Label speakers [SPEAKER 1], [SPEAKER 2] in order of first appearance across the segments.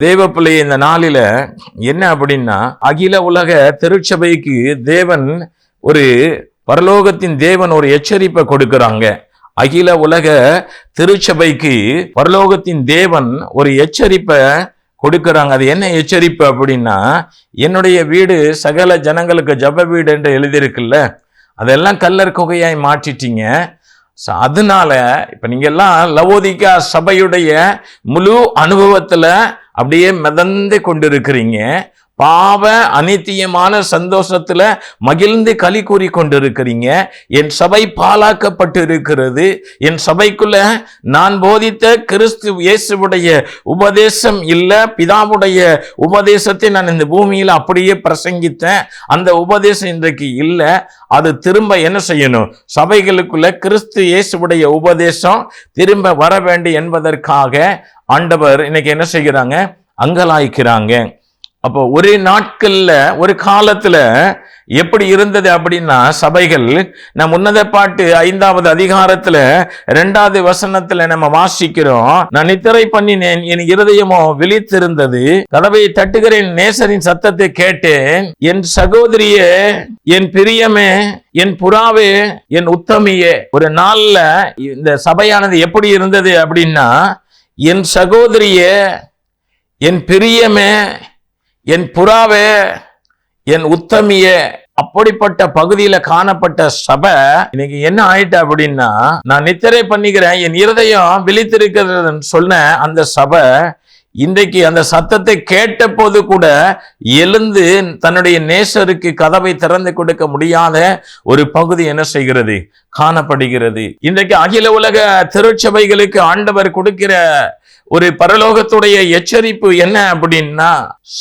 [SPEAKER 1] தேவப்பிள்ளை இந்த நாளில என்ன அப்படின்னா, அகில உலக திருச்சபைக்கு தேவன் ஒரு பரலோகத்தின் தேவன் ஒரு எச்சரிப்பை கொடுக்கிறாங்க. அகில உலக திருச்சபைக்கு பரலோகத்தின் தேவன் ஒரு எச்சரிப்பை கொடுக்கிறாங்க. அது என்ன எச்சரிப்பு அப்படின்னா, என்னுடைய வீடு சகல ஜனங்களுக்கு ஜப வீடு என்று எழுதியிருக்குல்ல, அதெல்லாம் கல்லர் குகையாய் மாற்றிட்டீங்க. அதனால இப்ப நீங்க எல்லாம் லவோதிக்கா சபையுடைய முழு அனுபவத்துல அப்படியே மிதந்து கொண்டிருக்கிறீங்க. பாவ அநித்தியமான சந்தோஷத்துல மகிழ்ந்து களி கூறி கொண்டிருக்கிறீங்க. என் சபை பாழாக்கப்பட்டு இருக்கிறது. என் சபைக்குள்ள நான் போதித்த கிறிஸ்து இயேசுவுடைய உபதேசம் இல்ல, பிதாவுடைய உபதேசத்தை நான் இந்த பூமியில அப்படியே பிரசங்கித்தேன். அந்த உபதேசம் இன்றைக்கு இல்ல. அது திரும்ப என்ன செய்யணும்? சபைகளுக்குள்ள கிறிஸ்து இயேசுவுடைய உபதேசம் திரும்ப வர வேண்டும் என்பதற்காக ஆண்டவர் இன்னைக்கு என்ன செய்கிறாங்க? அங்கலாய்க்கிறாங்க. அப்போ ஒரு நாட்கள்ல ஒரு காலத்துல எப்படி இருந்தது அப்படின்னா, சபைகள் நம்ம உன்னத பாட்டு 5வது அதிகாரத்துல 2வது வசனத்துல நம்ம வாசிக்கிறோம். நான் நித்திரை பண்ணினேன், என் இருதயமோ விழித்திருந்தது, கதவை தட்டுகிறேன், நேசரின் சத்தத்தை கேட்டேன். என் சகோதரியே, என் பிரியமே, என் புறாவே, என் உத்தமியே. ஒரு நாள்ல இந்த சபையானது எப்படி இருந்தது அப்படின்னா, என் சகோதரியே, என் பிரியமே, என் புறாவே, என் உத்தமியே, அப்படிப்பட்ட பகுதியில காணப்பட்ட சபை இன்னைக்கு என்ன ஆயிட்ட அப்படின்னா, நான் நித்திரை பண்ணிக்கிறேன், என் இருதயம் விழித்திருக்கிறதுன்னு சொன்ன அந்த சபை இன்றைக்கு அந்த சத்தத்தை கேட்ட போது கூட எழுந்து தன்னுடைய நேசருக்கு கதவை திறந்து கொடுக்க முடியாத ஒரு பகுதி என்ன செய்கிறது? காணப்படுகிறது. இன்றைக்கு அகில உலக திருச்சபைகளுக்கு ஆண்டவர் கொடுக்கிற ஒரு பரலோகத்துடைய எச்சரிப்பு என்ன அப்படின்னா,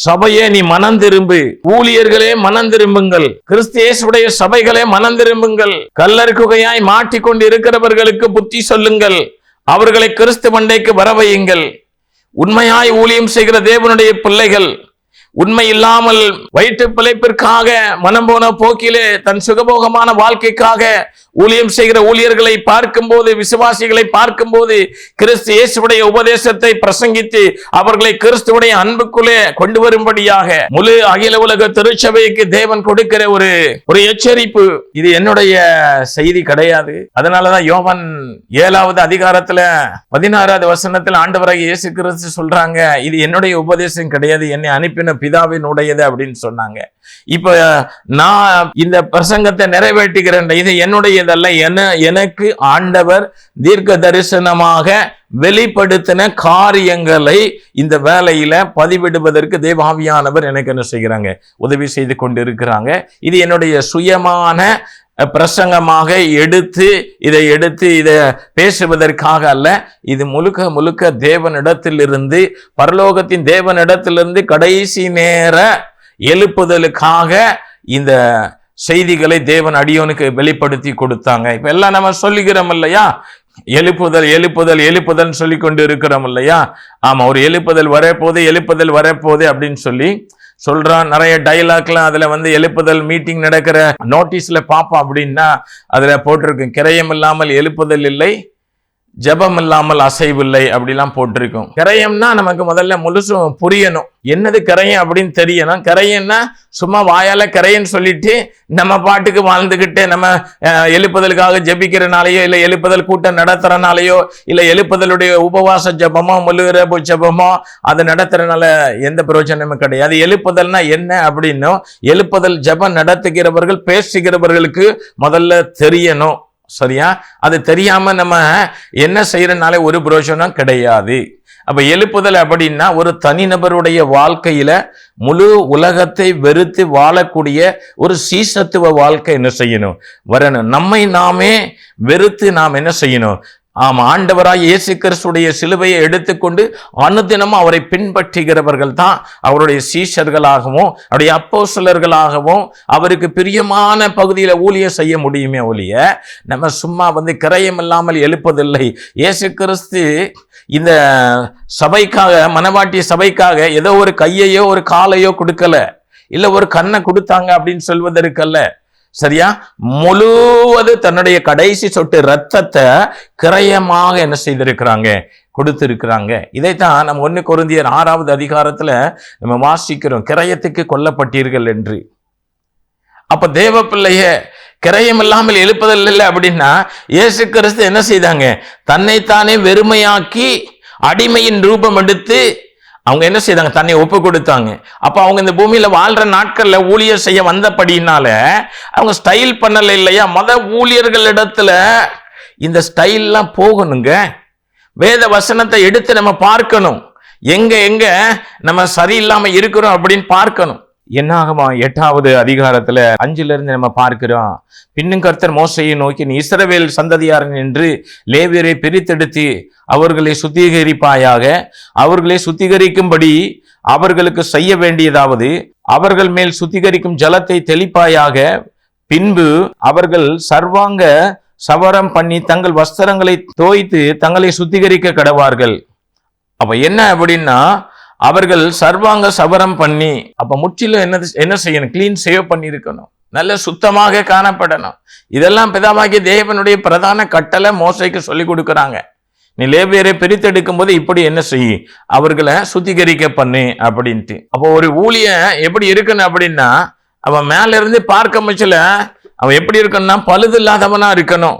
[SPEAKER 1] சபையே நீ மனம் திரும்பு, ஊழியர்களே மனம் திரும்புங்கள், கிறிஸ்தியேசுடைய சபைகளே மனம் திரும்புங்கள், கல்லர் குகையாய் மாட்டிக்கொண்டு இருக்கிறவர்களுக்கு புத்தி சொல்லுங்கள், அவர்களை கிறிஸ்து மண்டைக்கு வரவையுங்கள். உண்மையாய் ஊழியம் செய்கிற தேவனுடைய பிள்ளைகள் உண்மை இல்லாமல் வயிற்று பிழைப்பிற்காக மனம் போன போக்கிலே தன் சுகபோகமான வாழ்க்கைக்காக ஊழியம் செய்கிற ஊழியர்களை பார்க்கும்போது, விசுவாசிகளை பார்க்கும்போது, கிறிஸ்து இயேசுவுடைய உபதேசத்தை பிரசங்கித்து அவர்களை கிறிஸ்துவுடைய அன்புக்குள்ளே கொண்டு வரும்படியாக முழு அகில உலக திருச்சபைக்கு தேவன் கொடுக்கிற ஒரு எச்சரிப்பு. இது என்னுடைய செய்தி கிடையாது. அதனாலதான் யோவான் 7வது அதிகாரத்துல 16வது வசனத்தில் ஆண்டவராகிய இயேசு கிறிஸ்து சொல்றாங்க, இது என்னுடைய உபதேசம் கிடையாது, என்னை அனுப்பின பிதாவினுடையது அப்படின்னு சொன்னாங்க. இப்ப நான் இந்த பிரசங்கத்தை நிறைவேற்றுகிறேன், இது என்னுடையதல்ல, எனக்கு ஆண்டவர் தீர்க்க தரிசனமாக வெளிப்படுத்தின காரியங்களை இந்த வேலையில பதிவிடுவதற்கு தேவாவியானவர் எனக்கு என்ன செய்கிறாங்க? உதவி செய்து கொண்டு இருக்கிறாங்க. இது என்னுடைய சுயமான பிரசங்கமாக இதை பேசுவதற்காக அல்ல. இது முழுக்க முழுக்க தேவனிடத்திலிருந்து, பரலோகத்தின் தேவனிடத்திலிருந்து கடைசி நேர எழுப்புதலுக்காக இந்த செய்திகளை தேவன் அடியோனுக்கு வெளிப்படுத்தி கொடுத்தாங்க. இப்ப எல்லாம் நம்ம சொல்லிக்கிறோம் இல்லையா? எழுப்புதல் எழுப்புதல் எழுப்புதல் சொல்லி கொண்டு இருக்கிறோம் இல்லையா? ஆமா, ஒரு எழுப்புதல் வரப்போகுது அப்படின்னு சொல்லி சொல்றான். நிறைய டைலாக்லாம் அதுல எழுப்புதல் மீட்டிங் நடக்கிற நோட்டீஸ்ல பார்ப்போம். அப்படின்னா அதுல போட்டிருக்கும், கிரயம் இல்லாமல் எழுப்புதல் இல்லை, ஜபம் இல்லாமல் அசைவில்லை அப்படிலாம் போட்டிருக்கும். கிரயம்னா நமக்கு முதல்ல முழுசும் புரியணும், என்னது கிரயம் அப்படின்னு தெரியணும். கிரயம்னா சும்மா வாயால கிரயன்னு சொல்லிட்டு நம்ம பாட்டுக்கு வாழ்ந்துகிட்டு நம்ம எழுப்புதலுக்காக ஜபிக்கிறனாலேயோ, இல்லை எழுப்புதல் கூட்டம் நடத்துறனாலேயோ, இல்லை எழுப்புதலுடைய உபவாச ஜபமோ முழுரபு ஜபமோ அது நடத்துறதுனால எந்த பிரயோஜனமும் கிடையாது. எழுப்புதல்னா என்ன அப்படின்னும், எழுப்புதல் ஜபம் நடத்துகிறவர்கள் பேசுகிறவர்களுக்கு முதல்ல தெரியணும். சரியா? அது தெரியாம நம்ம என்ன செய்யறதுனால ஒரு பிரயோஜனம் கிடையாது. அப்ப எழுப்புதல் அப்படின்னா ஒரு தனிநபருடைய வாழ்க்கையில முழு உலகத்தை வெறுத்து வாழக்கூடிய ஒரு சீசத்துவ வாழ்க்கை என்ன செய்யணும்? வரணும். நம்மை நாமே வெறுத்து நாம் என்ன செய்யணும்? ஆண்டவராய் இயேசு கிறிஸ்துடைய சிலுவையை எடுத்துக்கொண்டு அனுதினமும் அவரை பின்பற்றுகிறவர்கள் தான் அவருடைய சீஷர்களாகவும் அவருடைய அப்போஸ்தலர்களாகவும் அவருக்கு பிரியமான பகுதியில ஊழியம் செய்ய முடியுமே ஒழிய நம்ம சும்மா கிரயம் இல்லாமல் எழுப்பதில்லை. இயேசு கிறிஸ்து இந்த சபைக்காக, மனவாட்டிய சபைக்காக ஏதோ ஒரு கையையோ ஒரு காலையோ கொடுக்கல, இல்ல ஒரு கண்ணை கொடுத்தாங்க அப்படின்னு சொல்வதற்கல்ல. சரியா? முழுவது தன்னுடைய கடைசி சொட்டு ரத்தத்தை கிரயமாக என்ன செய்திருக்கிறாங்க? கொடுத்திருக்கிறாங்க. இதைத்தான் நம்ம 1 கொரிந்தியர் 6வது அதிகாரத்துல நம்ம வாசிக்கிறோம், கிரயத்துக்கு கொல்லப்பட்டீர்கள் என்று. அப்ப தேவ பிள்ளைய கிரயம் இல்லாமல் எழுப்பதில்லை அப்படின்னா, இயேசு கிறிஸ்து என்ன செய்தாங்க? தன்னைத்தானே வெறுமையாக்கி அடிமையின் ரூபம் எடுத்து அவங்க என்ன செய்தாங்க? தன்னை ஒப்பு கொடுத்தாங்க. அப்ப அவங்க இந்த பூமியில வாழ்ற நாட்கள்ல ஊழியர் செய்ய வந்தபடினால அவங்க ஸ்டைல் பண்ணல இல்லையா? ஊழியர்கள் இடத்துல இந்த ஸ்டைல்லாம் போகணுங்க. வேத வசனத்தை எடுத்து நம்ம பார்க்கணும், எங்க எங்க நம்ம சரியில்லாம இருக்கிறோம் அப்படின்னு பார்க்கணும். என்னாகுமா 8வது அதிகாரத்துல 5ல இருந்து நம்ம பார்க்கிறோம், பின்னும் கர்த்தர் மோசையை நோக்கி, நீ இஸ்ரவேல் சந்ததியாரன் என்று லேவியரை பிரித்தெடுத்து அவர்களை சுத்திகரிப்பாயாக, அவர்களை சுத்திகரிக்கும்படி அவர்களுக்கு செய்ய வேண்டியதாவது அவர்கள் மேல் சுத்திகரிக்கும் ஜலத்தை தெளிப்பாயாக, பின்பு அவர்கள் சர்வாங்க சவரம் பண்ணி தங்கள் வஸ்திரங்களை தோய்த்து தங்களை சுத்திகரிக்க கடவார்கள். அப்ப என்ன அப்படின்னா, அவர்கள் சர்வாங்க சவரம் பண்ணி, அப்ப முற்றிலும் என்ன செய்யணும்? கிளீன் சேவ் பண்ணி இருக்கணும், நல்ல சுத்தமாக காணப்படணும். இதெல்லாம் பிதாவாகிய தேவனுடைய பிரதான கட்டளை மோசைக்கு சொல்லி கொடுக்கறாங்க. நீ லேவியரை பிரித்தெடுக்கும் போது இப்படி என்ன செய்ய, அவர்களை சுத்திகரிக்க பண்ணு அப்படின்ட்டு. அப்போ ஒரு ஊழியன் எப்படி இருக்கணும் அப்படின்னா, அவன் மேல இருந்து பார்க்க முச்சல அவன் எப்படி இருக்கணும்னா பழுது இல்லாதவனா இருக்கணும்.